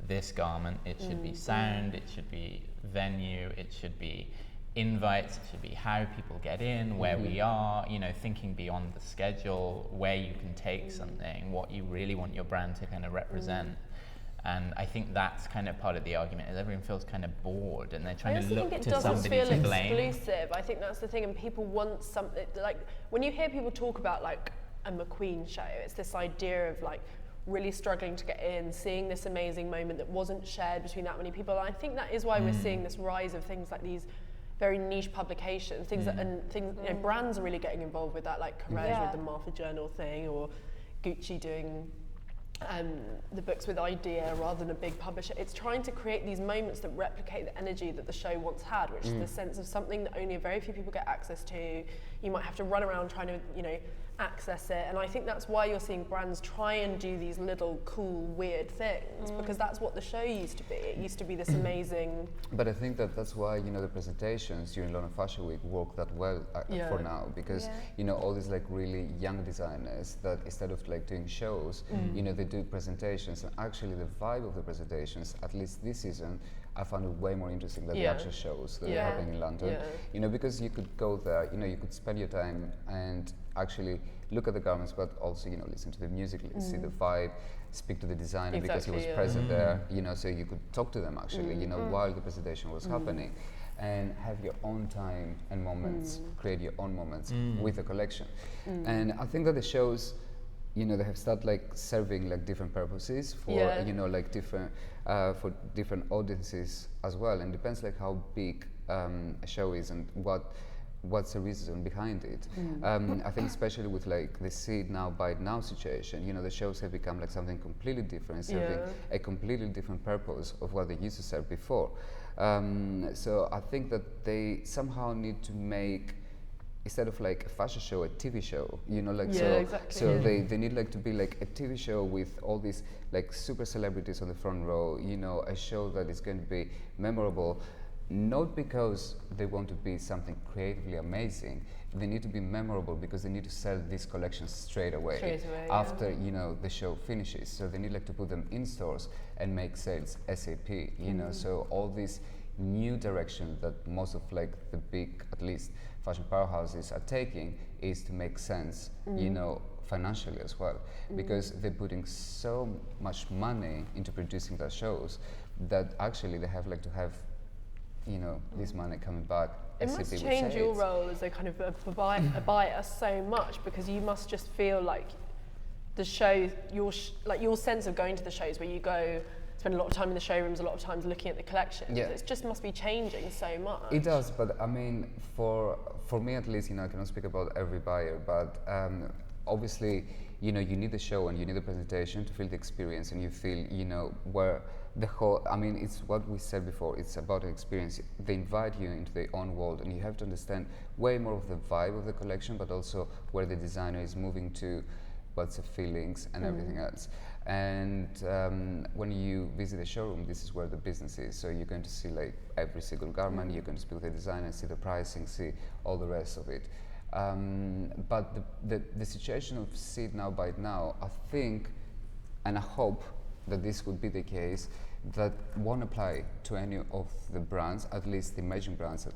this garment. It should be sound, it should be venue, it should be invites, it should be how people get in, where we are, you know, thinking beyond the schedule, where you can take something, what you really want your brand to kind of represent. And I think that's kind of part of the argument, is everyone feels kind of bored and they're trying to look to somebody to blame. Exclusive. I think that's the thing, and people want something, like when you hear people talk about like a McQueen show, it's this idea of like really struggling to get in, seeing this amazing moment that wasn't shared between that many people. And I think that is why we're seeing this rise of things like these very niche publications, things that, and things, you know, brands are really getting involved with that, like Karelis with the Martha Journal thing, or Gucci doing the books with idea rather than a big publisher. It's trying to create these moments that replicate the energy that the show once had, which is the sense of something that only a very few people get access to. You might have to run around trying to, you know, access it, and I think that's why you're seeing brands try and do these little cool weird things, because that's what the show used to be. It used to be this amazing. But I think that that's why, you know, the presentations during London Fashion Week work that well for now, because you know, all these like really young designers that instead of like doing shows, you know, they do presentations, and actually the vibe of the presentations, at least this season, I found it way more interesting than the actual shows that are happening in London. You know, because you could go there, you know, you could spend your time and actually look at the garments, but also, you know, listen to the music, see the vibe, speak to the designer because he was present there, you know, so you could talk to them actually, you know, while the presentation was happening, and have your own time and moments, create your own moments with the collection. And I think that the shows, you know, they have started like serving like different purposes for, you know, like different, for different audiences as well, and depends like how big a show is and what's the reason behind it. I think especially with like the see it now, buy it now situation, you know, the shows have become like something completely different, serving a completely different purpose of what they used to serve before. So I think that they somehow need to make, instead of like a fashion show, a TV show, you know, like so they need like to be like a TV show with all these like super celebrities on the front row, you know, a show that is going to be memorable, not because they want to be something creatively amazing, they need to be memorable because they need to sell these collections straight away after, you know, the show finishes. So they need like to put them in stores and make sales ASAP, you know, so all this new direction that most of like the big, at least fashion powerhouses are taking is to make sense, you know, financially as well, because they're putting so much money into producing their shows that actually they have like to have, you know, this money coming back. It must change your role as a kind of a buyer so much, because you must just feel like the show, your sense of going to the shows where you go, spend a lot of time in the showrooms, a lot of times looking at the collections. It just must be changing so much. It does, but I mean, for me at least, you know, I cannot speak about every buyer, but obviously, you know, you need the show and you need the presentation to feel the experience, and you feel, you know, where the whole, I mean, it's what we said before, it's about an experience. They invite you into their own world, and you have to understand way more of the vibe of the collection, but also where the designer is moving to, what's the feelings and everything else. And when you visit a showroom, this is where the business is. So you're going to see like every single garment, you're going to speak with the designer, see the pricing, see all the rest of it. But the situation of see it now, buy it now, I think, and I hope that this would be the case, that won't apply to any of the brands, at least the emerging brands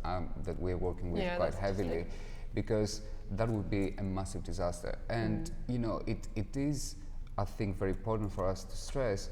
that we're working with quite heavily, because that would be a massive disaster. And you know, it is, I think, very important for us to stress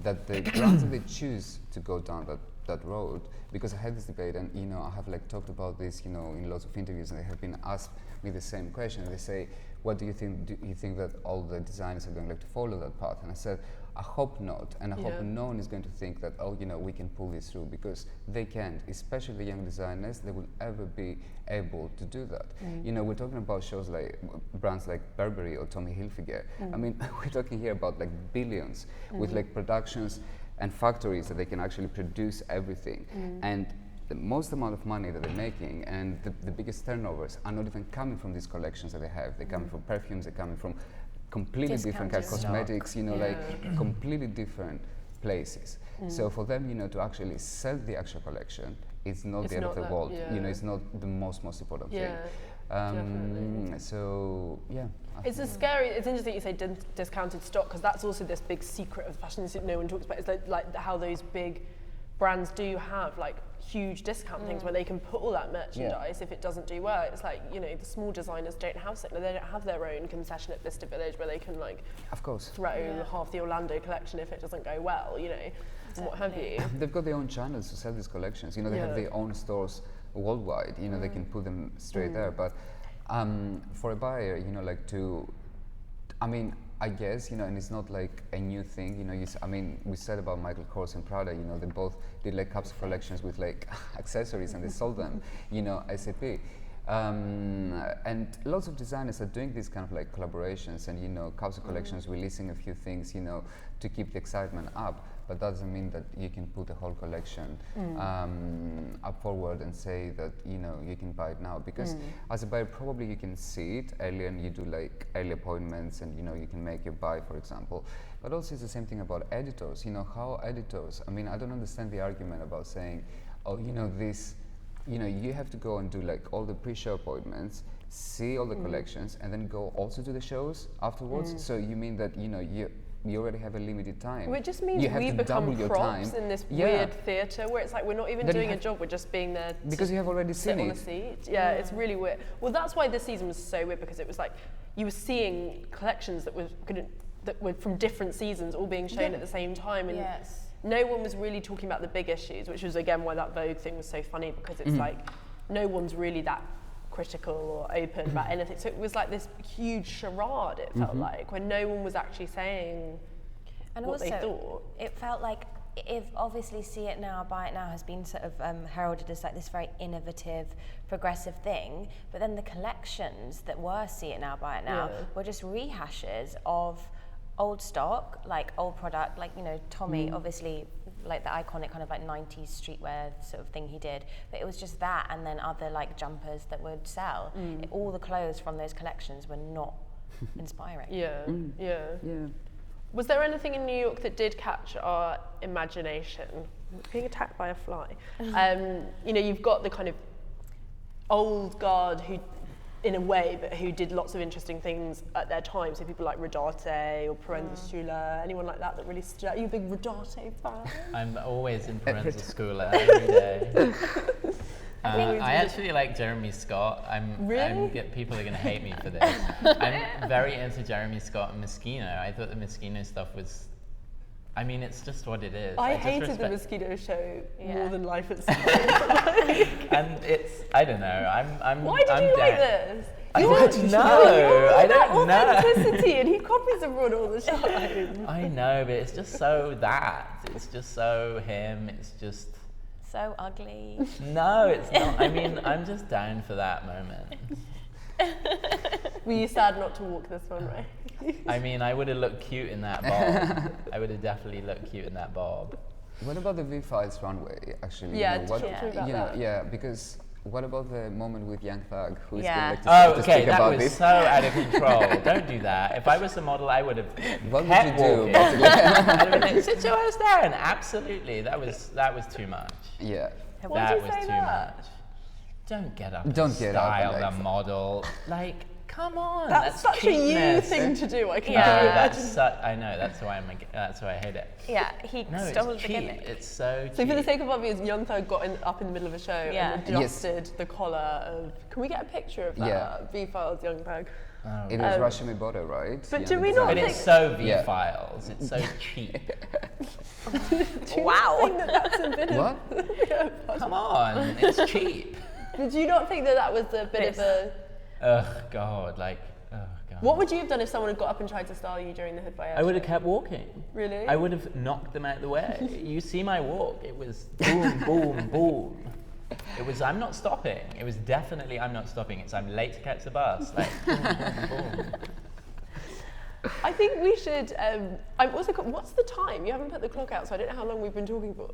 that the brands that they choose to go down that road, because I had this debate and I have like talked about this in lots of interviews, and they have been asked me the same question. They say, what do you think? Do you think that all the designers are going to follow that path? And I said, I hope not, and I hope no one is going to think that, we can pull this through, because they can't, especially the young designers. They will ever be able to do that. We're talking about shows like brands like Burberry or Tommy Hilfiger. I mean, we're talking here about like billions with like productions and factories that they can actually produce everything. And the most amount of money that they're making and the biggest turnovers are not even coming from these collections that they have. They're coming from perfumes, they're coming from completely different kind of cosmetics, like completely different places. So for them, to actually sell the actual collection, it's not the end of the world. It's not the most important thing. So yeah. It's interesting you say discounted stock, because that's also this big secret of fashion that no one talks about, is like how those big brands do have like huge discount things where they can put all that merchandise if it doesn't do well. It's like, the small designers don't have something, they don't have their own concession at Vista Village where they can like of course throw half the Orlando collection if it doesn't go well, and what have you. They've got their own channels to sell these collections. They have their own stores worldwide. They can put them straight there. But for a buyer, I guess, and it's not like a new thing. We said about Michael Kors and Prada. They both did like capsule collections with like accessories, and they sold them, ASAP. And lots of designers are doing these kind of like collaborations and capsule collections, releasing a few things, to keep the excitement up. But that doesn't mean that you can put the whole collection up forward and say that you can buy it now, because as a buyer probably you can see it earlier and you do like early appointments and you can make your buy, for example. But also it's the same thing about editors. How editors, I don't understand the argument about saying, oh, this, you have to go and do like all the pre-show appointments, see all the collections, and then go also to the shows afterwards. So you mean that you already have a limited time. Well, it just means you have we to become double your props time. in this weird theatre where it's like we're not even doing a job, we're just being there because you have already sit seen on it. the seat. Yeah, it's really weird. Well, that's why this season was so weird, because it was like you were seeing collections that were from different seasons all being shown at the same time, and no one was really talking about the big issues, which was again why that Vogue thing was so funny, because it's like no one's really that critical or open about anything. So it was like this huge charade, it felt like, when no one was actually saying and what also, they thought. It felt like, if obviously See It Now, Buy It Now has been sort of heralded as like this very innovative, progressive thing, but then the collections that were See It Now, Buy It Now were just rehashes of old stock, like old product, like, Tommy, obviously, like the iconic kind of like 90s streetwear sort of thing he did, but it was just that, and then other like jumpers that would sell. All the clothes from those collections were not inspiring. Yeah. Was there anything in New York that did catch our imagination? Being attacked by a fly. You've got the kind of old guard who, in a way, but who did lots of interesting things at their time. So people like Rodarte or Parenza Schula, anyone like that really stood out. Are you a big Rodarte fan? I'm always in Parenza Schula every day. I actually like Jeremy Scott. People are going to hate me for this. I'm very into Jeremy Scott and Moschino. I thought the Moschino stuff was, it's just what it is. I hated the Moschino show more than life itself. And I don't know. Why did you like this? I don't know. I don't know. Authenticity, and he copies everyone all the time. I know, but it's just so that. It's just so him. It's just so ugly. No, it's not. I'm just down for that moment. Were you sad not to walk this one, right? I would have looked cute in that bob. I would have definitely looked cute in that bob. What about the V5's runway, actually? Because what about the moment with Young Thug, who is going to speak that about was this? so out of control. Don't do that. If I was the model, I would have What kept would you walking. do? I'd have been like, sit your ass down. Absolutely. That was too much. Yeah. Why that did you was say too that? much. Don't get up Don't and get up style and the model. Like, come on. That's such cuteness. a you thing to do. I can I know. That's why I hate it. Yeah, he stole it's the cheap. gimmick. It's so cheap. So for the sake of obvious, Young Thug got up in the middle of a show Yeah. and adjusted the collar of. Can we get a picture of that? Yeah. V-Files Young Thug. It was Russian made butter, right? But Yeah, do the we not But design. it's so Yeah. V-Files. It's so cheap. Wow. I think that's a bit What? Come on, it's cheap. Did you not think that was a bit of a... Ugh, God, oh, God. What would you have done if someone had got up and tried to style you during the Hood by Air I would have show? kept walking. Really? I would have knocked them out of the way. You see my walk, it was boom, boom, boom. It was, I'm not stopping. It was definitely, I'm not stopping. It's, I'm late to catch the bus. Like, boom, boom, boom. I think we should... I'm also... What's the time? You haven't put the clock out, so I don't know how long we've been talking for.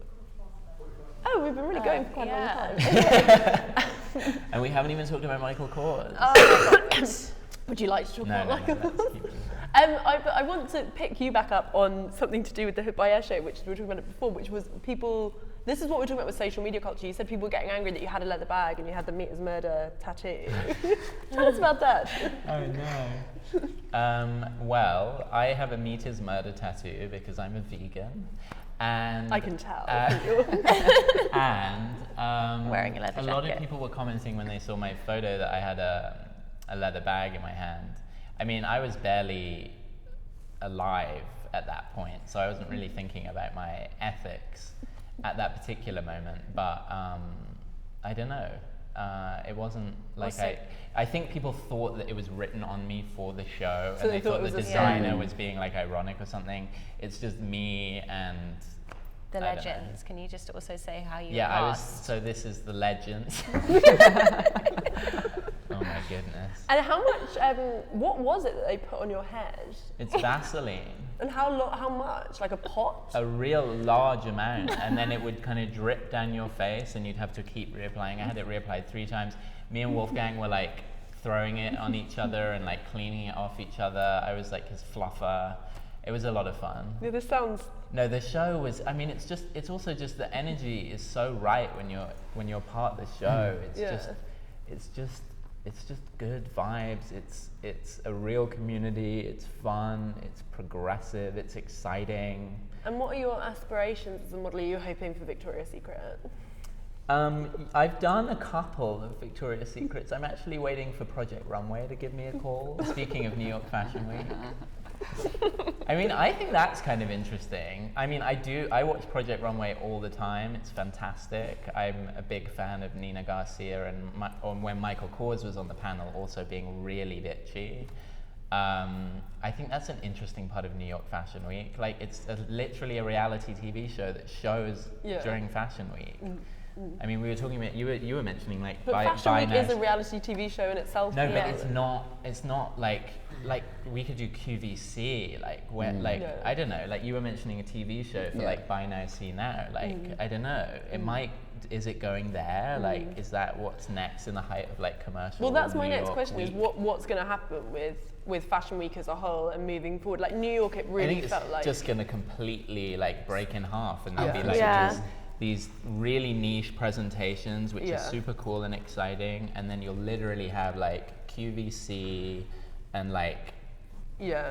Oh, we've been really going for quite a long time. And we haven't even talked about Michael Kors. Oh my God. Would you like to talk No, about no, Michael? let's keep going. I want to pick you back up on something to do with the Hood by Air show, which we were talking about it before, which was people... This is what we're talking about with social media culture. You said people were getting angry that you had a leather bag and you had the Meat is Murder tattoo. Tell us about that. Oh no. Well, I have a Meat is Murder tattoo because I'm a vegan. And I can tell. and Wearing a leather lot of jacket. people were commenting when they saw my photo that I had a leather bag in my hand. I mean, I was barely alive at that point, so I wasn't really thinking about my ethics at that particular moment. But I don't know. It wasn't like I think people thought that it was written on me for the show, So and they they thought thought it the was a designer sign. was being like ironic or something. It's just me and The I don't know. legends. Can you just also say how you yeah, passed? so this is the legends. Oh my goodness. And how much, what was it that they put on your head? It's Vaseline. And how much? Like a pot? A real large amount, and then it would kind of drip down your face and you'd have to keep reapplying. I had it reapplied 3 times. Me and Wolfgang were like throwing it on each other and like cleaning it off each other. I was like his fluffer. It was a lot of fun. Yeah, this sounds... No, the show was, I mean, it's also just the energy is so right when you're part of the show. It's just good vibes. It's a real community. It's fun. It's progressive. It's exciting. And what are your aspirations as a model? Are you hoping for Victoria's Secret? I've done a couple of Victoria's Secrets. I'm actually waiting for Project Runway to give me a call. Speaking of New York Fashion Week. I mean, I think that's kind of interesting. I mean, I watch Project Runway all the time. It's fantastic. I'm a big fan of Nina Garcia and when Michael Kors was on the panel also being really bitchy. I think that's an interesting part of New York Fashion Week. Like, it's literally a reality TV show that shows during Fashion Week. I mean, we were talking about, you were mentioning like But by Fashion Week now. is a reality TV show in itself. No, but it's not like we could do QVC, like when, like, Yeah. I don't know, like you were mentioning a TV show for like Buy Now, See Now, like, I don't know, it might, is it going there? Like, is that what's next in the height of like commercial? Well, that's my New next York question: is week? what's going to happen with Fashion Week as a whole and moving forward? Like New York, it I really think it's felt like just going to completely like break in half, and there'll be like Yeah. these really niche presentations, which Yeah. is super cool and exciting, and then you'll literally have like QVC and like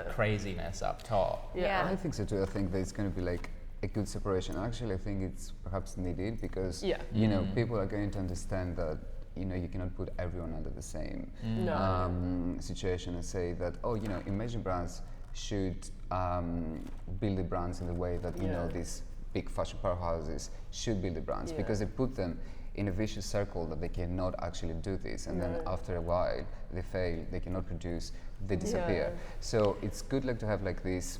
craziness up top. Yeah. I think so too. I think there's going to be like a good separation. Actually, I think it's perhaps needed because you know people are going to understand that you know you cannot put everyone under the same situation and say that emerging brands should build the brands in the way that you know these big fashion powerhouses should build the brands because they put them in a vicious circle that they cannot actually do this, and then after a while they fail, they cannot produce, they disappear. So it's good like to have like this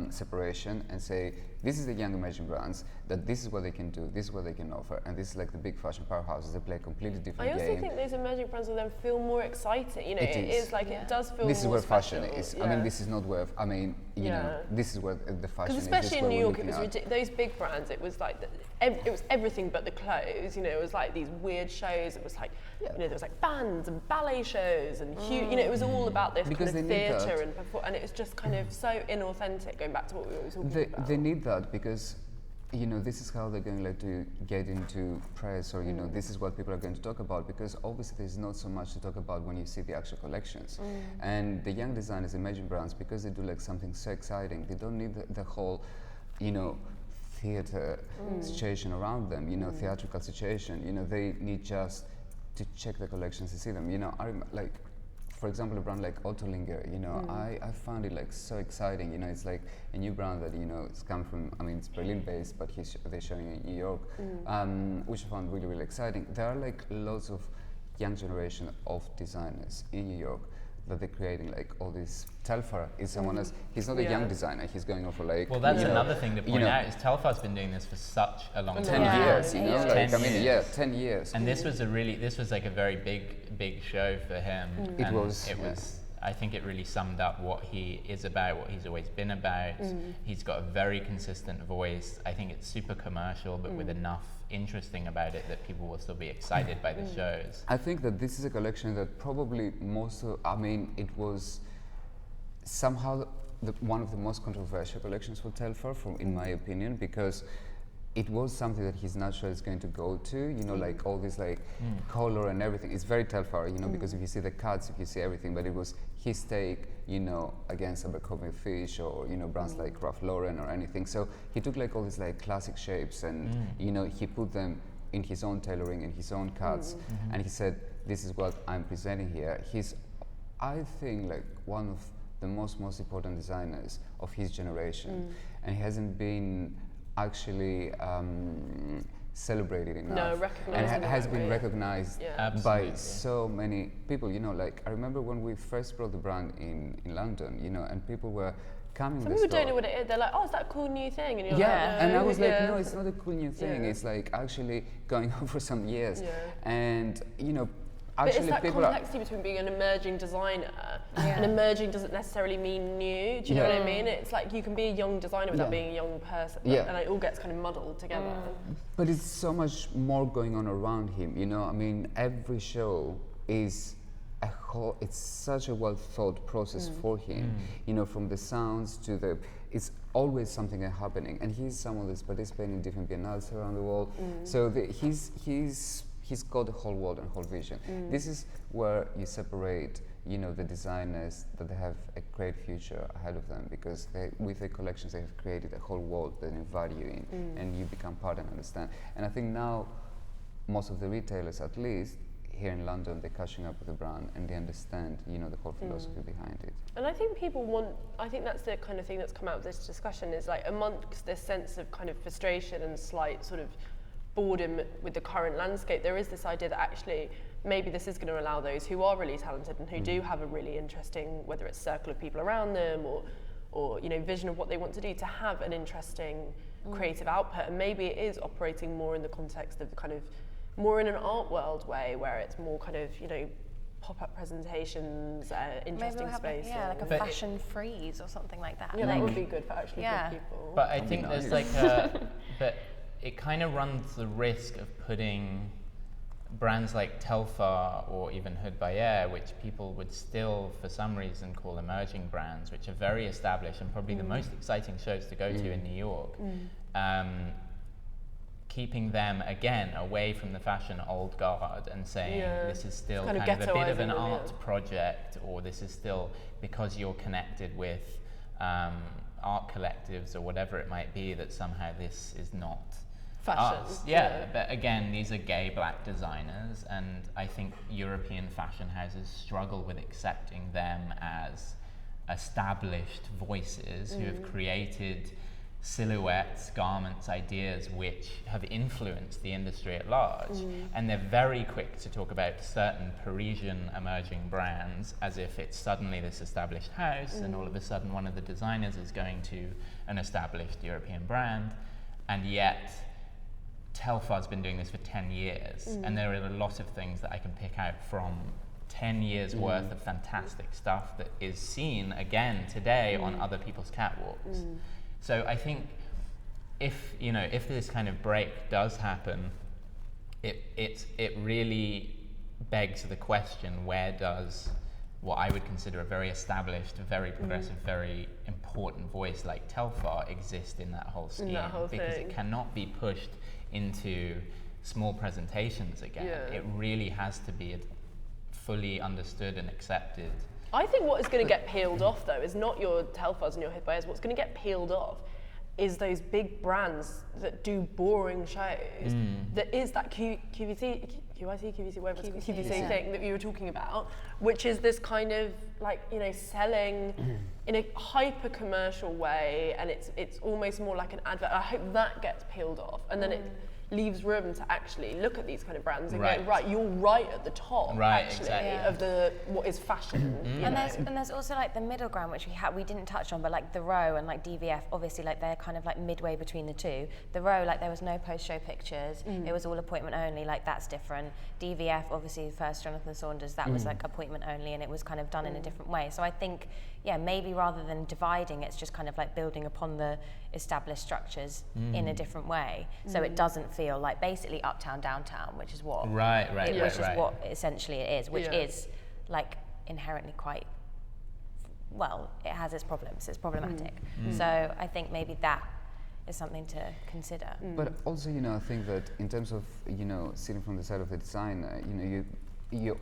separation and say this is the young emerging brands, that this is what they can do, this is what they can offer, and this is like the big fashion powerhouses. They play a completely different I also game. think those emerging brands will then feel more exciting. You know, it is like it does feel This is more where fashion special. is. I mean, this is not where. I mean, you know, this is where the fashion Because is. especially in New York, it was ridiculous. those big brands. It was like it was everything but the clothes. You know, it was like these weird shows. It was like you know, there was like bands and ballet shows and huge. You know, it was all about this Because kind of they need theatre that. and it was just kind of so inauthentic. Going back to what we were talking about. They need that because, you know, this is how they're going like, to get into press, or you know, this is what people are going to talk about, because obviously there's not so much to talk about when you see the actual collections. And the young designers, emerging brands, because they do like something so exciting, they don't need the whole, you know, theater situation around them, you know, theatrical situation. You know, they need just to check the collections and see them. You know, like for example, a brand like Ottolinger, you know, I found it like so exciting. You know, it's like a new brand that, you know, it's come from, I mean, it's Berlin-based, but they're showing in New York, which I found really, really exciting. There are like lots of young generation of designers in New York that they're creating like all this. Telfar is someone else. He's not a young designer. He's going on for like. Well, that's another thing to point out is Telfar's been doing this for such a long time. 10 years, you know, like 10 I mean, years. 10 years. And this was like a very big show for him. It And was. I think it really summed up what he is about, what he's always been about. He's got a very consistent voice. I think it's super commercial, but with enough interesting about it that people will still be excited by the shows. I think that this is a collection that probably it was somehow one of the most controversial collections for Telfar, in my opinion, because it was something that his natural is going to go to, you know, like all this like color and everything. It's very Telfar, you know, because if you see the cuts, if you see everything, but it was his take, you know, against Abercrombie & Fitch or, you know, brands like Ralph Lauren or anything. So he took like all these like classic shapes and, you know, he put them in his own tailoring and his own cuts. And he said, this is what I'm presenting here. He's, I think, like one of the most important designers of his generation. And he hasn't been actually celebrated enough. No, recognized. And has been recognized by Absolutely. so many people. You know, like I remember when we first brought the brand in London, you know, and people were coming Some to the people store. don't know what it is. They're like, oh, is that a cool new thing? And you're Yeah, like, no. and I was like, no, it's not a cool new thing. Yeah. It's like actually going on for some years. Yeah. And, you know, But it's actually that people are... complexity between being an emerging designer and emerging doesn't necessarily mean new. Do you know what I mean? It's like you can be a young designer without being a young person. Yeah. And it all gets kind of muddled together. But it's so much more going on around him, you know. I mean, every show is a whole, it's such a well thought process for him, you know, from the sounds to the, it's always something happening. And he's someone that's participating in different biennales around the world. So he's got the whole world and whole vision. This is where you separate, you know, the designers that they have a great future ahead of them, because with the collections they have created a whole world that they value in, and you become part and understand. And I think now most of the retailers, at least here in London, they're catching up with the brand and they understand, you know, the whole philosophy behind it. And I think people want, I think that's the kind of thing that's come out of this discussion, is like amongst this sense of kind of frustration and slight sort of boredom with the current landscape, there is this idea that actually maybe this is going to allow those who are really talented and who do have a really interesting, whether it's circle of people around them or you know, vision of what they want to do, to have an interesting creative output. And maybe it is operating more in the context of kind of more in an art world way, where it's more kind of, you know, pop-up presentations, interesting Maybe we'll have spaces. like a But fashion freeze or something like that. Yeah, like, that would be good for actually Yeah. good people. But I think there's like a, but it kind of runs the risk of putting brands like Telfar or even Hood by Air, which people would still for some reason call emerging brands, which are very established and probably the most exciting shows to go to in New York, keeping them again away from the fashion old guard and saying this is still kind of a bit of ghettoising an them, art project, or this is still because you're connected with art collectives or whatever it might be, that somehow this is not Fashion. us. Yeah, but again, these are gay black designers, and I think European fashion houses struggle with accepting them as established voices who have created silhouettes, garments, ideas which have influenced the industry at large. And they're very quick to talk about certain Parisian emerging brands as if it's suddenly this established house and all of a sudden one of the designers is going to an established European brand. And yet Telfar's been doing this for 10 years, and there are a lot of things that I can pick out from 10 years worth of fantastic stuff that is seen again today on other people's catwalks. So I think if this kind of break does happen, it really begs the question, where does what I would consider a very established, very progressive, very important voice like Telfar exist in that whole scheme? Because it cannot be pushed into small presentations again. It really has to be fully understood and accepted. I think what is going to get peeled off, though, is not your Telfars and your Hood by Airs. What's going to get peeled off is those big brands that do boring shows. That is that QVC, whatever it's called, QVC thing that you were talking about, which is this kind of like, you know, selling in a hyper commercial way, and it's almost more like an advert. I hope that gets peeled off, and then it leaves room to actually look at these kind of brands and go, right, you're right at the top, actually, of the what is fashion. And there's also like the middle ground, which we didn't touch on, but like the Row and like DVF, obviously like they're kind of like midway between the two. The Row, like there was no post-show pictures, it was all appointment only, like that's different. DVF, obviously first Jonathan Saunders, that was like appointment only, and it was kind of done in a different way. So I think, maybe rather than dividing, it's just kind of like building upon the established structures in a different way, so it doesn't feel like basically uptown downtown, which is what what essentially it is, which is like inherently quite, well, it has its problems, it's problematic. So I think maybe that is something to consider. But also, you know, I think that in terms of, you know, sitting from the side of the designer, you know, you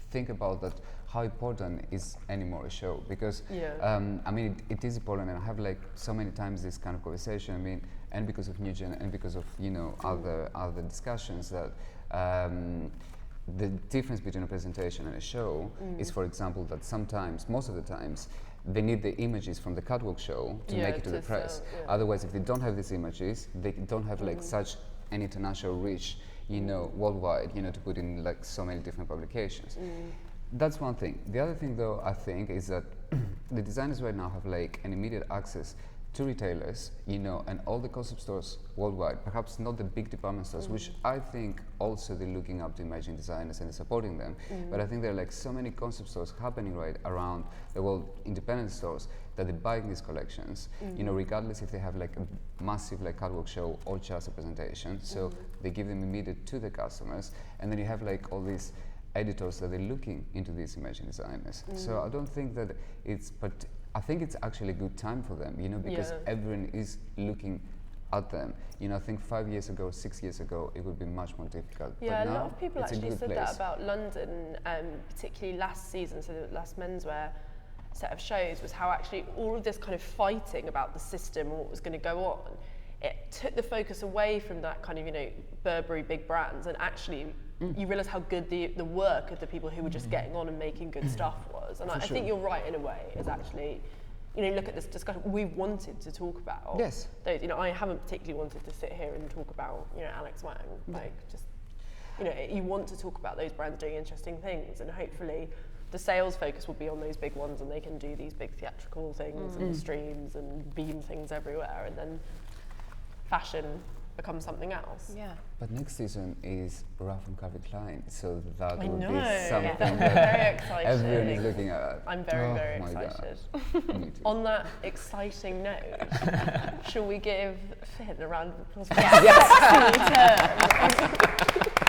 think about that, how important is anymore a show, because I mean it is important, and I have like so many times this kind of conversation, I mean, and because of Nugent and because of, you know, other discussions, that the difference between a presentation and a show is, for example, that sometimes, most of the times, they need the images from the catwalk show to make it to the press. Otherwise, if they don't have these images, they don't have like such an international reach, you know, worldwide, you know, to put in like so many different publications. That's one thing. The other thing, though, I think, is that the designers right now have like an immediate access to retailers, you know, and all the concept stores worldwide, perhaps not the big department stores, which I think also they're looking up to emerging designers and they're supporting them. But I think there are like so many concept stores happening right around the world, independent stores, that they're buying these collections, you know, regardless if they have like a massive like catwalk show or just a presentation. So they give them immediate to the customers, and then you have like all these editors that they're looking into these emerging designers. So I don't think that I think it's actually a good time for them, you know, because everyone is looking at them. You know, I think 5 years ago, 6 years ago, it would be much more difficult. Yeah, but a now lot of people it's actually said place. that about London, particularly last season, so the last menswear set of shows, was how actually all of this kind of fighting about the system and what was going to go on, it took the focus away from that kind of, you know, Burberry big brands, and actually you realise how good the work of the people who were just getting on and making good stuff was. And I think you're right in a way, is actually, you know, look at this discussion we've wanted to talk about. Yes. Those, you know, I haven't particularly wanted to sit here and talk about, you know, Alex Wang. Like, just, you know, you want to talk about those brands doing interesting things, and hopefully the sales focus will be on those big ones, and they can do these big theatrical things and streams and beam things everywhere, and then fashion becomes something else. Yeah. But next season is Ralph and Calvin Klein, so that I will know. be something Very that exciting. everyone is looking at. I'm very, very my God. excited. Me too. On that exciting note, shall we give Finn a round of applause? Yes. Yes.